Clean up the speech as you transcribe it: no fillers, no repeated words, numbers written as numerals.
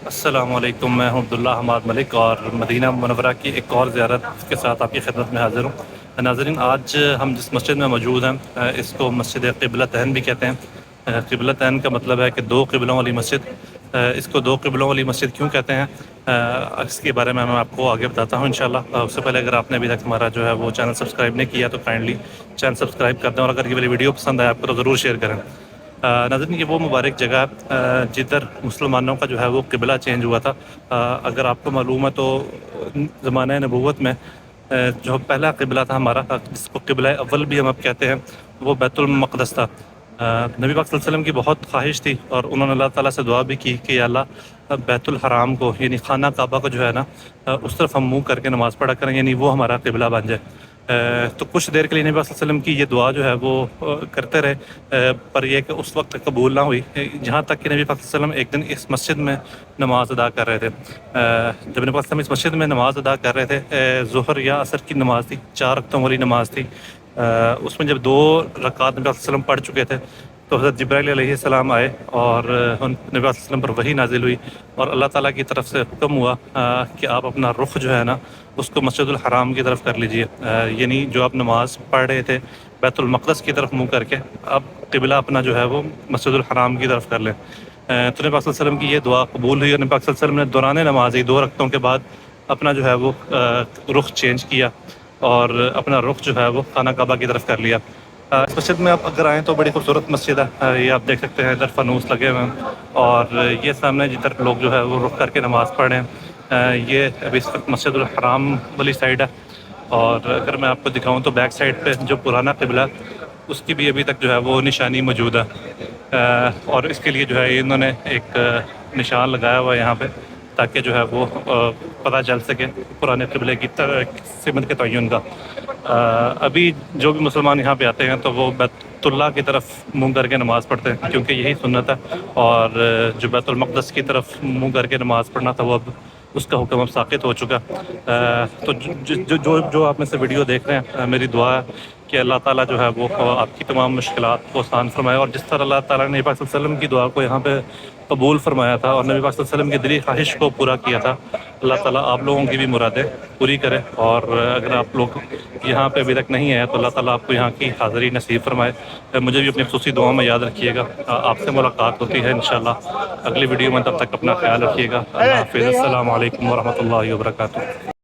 السلام علیکم، میں ہوں عبداللہ حماد ملک اور مدینہ منورہ کی ایک اور زیارت کے ساتھ آپ کی خدمت میں حاضر ہوں۔ ناظرین، آج ہم جس مسجد میں موجود ہیں اس کو مسجد قبلتین بھی کہتے ہیں۔ قبلتین کا مطلب ہے کہ دو قبلوں والی مسجد۔ اس کو دو قبلوں والی مسجد کیوں کہتے ہیں، اس کے بارے میں آپ کو آگے بتاتا ہوں انشاءاللہ۔ اس سے پہلے اگر آپ نے ابھی تک ہمارا جو ہے وہ چینل سبسکرائب نہیں کیا تو کائنڈلی چینل سبسکرائب کر دیں، اور اگر یہ والی ویڈیو پسند آئے آپ کو تو ضرور شیئر کریں۔ ناظرین، یہ وہ مبارک جگہ جدھر مسلمانوں کا جو ہے وہ قبلہ چینج ہوا تھا۔ اگر آپ کو معلوم ہے تو زمانہ نبوت میں جو پہلا قبلہ تھا ہمارا، جس کو قبلہ اول بھی ہم اب کہتے ہیں، وہ بیت المقدس تھا۔ نبی پاک صلی اللہ علیہ وسلم کی بہت خواہش تھی اور انہوں نے اللہ تعالیٰ سے دعا بھی کی کہ یا اللہ بیت الحرام کو یعنی خانہ کعبہ کو جو ہے نا اس طرف ہم منہ کر کے نماز پڑھا کریں، یعنی وہ ہمارا قبلہ بن جائے۔ تو کچھ دیر کے لیے نبی پاک صلی اللہ علیہ وسلم کی یہ دعا جو ہے وہ کرتے رہے، پر یہ کہ اس وقت قبول نہ ہوئی، جہاں تک کہ نبی پاک صلی اللہ علیہ وسلم ایک دن اس مسجد میں نماز ادا کر رہے تھے۔ جب نبی پاک صلی اللہ علیہ وسلم اس مسجد میں نماز ادا کر رہے تھے، ظہر یا عصر کی نماز تھی، 4 رکعتوں والی نماز تھی۔ اس میں جب 2 رکعات نبی پاک صلی اللہ علیہ وسلم پڑھ چکے تھے تو حضرت جبرائیل علیہ السلام آئے اور نبی پاک صلی اللہ علیہ وسلم پر وحی نازل ہوئی، اور اللہ تعالیٰ کی طرف سے حکم ہوا کہ آپ اپنا رخ جو ہے نا اس کو مسجد الحرام کی طرف کر لیجئے، یعنی جو آپ نماز پڑھ رہے تھے بیت المقدس کی طرف منہ کر کے، اب قبلہ اپنا جو ہے وہ مسجد الحرام کی طرف کر لیں۔ تو نبی پاک صلی اللہ علیہ وسلم کی یہ دعا قبول ہوئی، اور نبی پاک صلی اللہ علیہ وسلم نے دوران نماز 2 رکعتوں کے بعد اپنا جو ہے وہ رخ چینج کیا اور اپنا رخ جو ہے وہ خانہ کعبہ کی طرف کر لیا۔ اس مسجد میں آپ اگر آئیں تو بڑی خوبصورت مسجد ہے، یہ آپ دیکھ سکتے ہیں، ادھر فانوس لگے ہوئے ہیں، اور یہ سامنے جدھر لوگ جو ہے وہ رخ کر کے نماز پڑھ رہے ہیں، یہ ابھی اس وقت مسجد الحرام والی سائڈ ہے۔ اور اگر میں آپ کو دکھاؤں تو بیک سائڈ پہ جو پرانا قبلہ اس کی بھی ابھی تک جو ہے وہ نشانی موجود ہے، اور اس کے لیے جو ہے انہوں نے ایک نشان لگایا ہوا ہے یہاں پہ، تاکہ جو ہے وہ پتہ چل سکے پرانے قبلے کی سمت کے تعین کا۔ ابھی جو بھی مسلمان یہاں پہ آتے ہیں تو وہ بیت اللہ کی طرف منہ کر کے نماز پڑھتے ہیں، کیونکہ یہی سنت ہے، اور جو بیت المقدس کی طرف منہ کر کے نماز پڑھنا تھا وہ اب اس کا حکم اب ساقط ہو چکا۔ تو جو آپ میں سے ویڈیو دیکھ رہے ہیں، میری دعا ہے کہ اللہ تعالیٰ جو ہے وہ آپ کی تمام مشکلات کو آسان فرمائے، اور جس طرح اللہ تعالیٰ نے نبی پاک صلی اللہ علیہ وسلم کی دعا کو یہاں پہ قبول فرمایا تھا اور نبی پاک صلی اللہ علیہ وسلم کی دلی خواہش کو پورا کیا تھا، اللہ تعالیٰ آپ لوگوں کی بھی مرادیں پوری کرے۔ اور اگر آپ لوگ یہاں پہ ابھی تک نہیں ہیں تو اللہ تعالیٰ آپ کو یہاں کی حاضری نصیب فرمائے۔ مجھے بھی اپنی خصوصی دعاؤں میں یاد رکھیے گا۔ آپ سے ملاقات ہوتی ہے انشاءاللہ اگلی ویڈیو میں، تب تک اپنا خیال رکھیے گا۔ اللہ حافظ، السلام علیکم ورحمۃ اللہ وبرکاتہ۔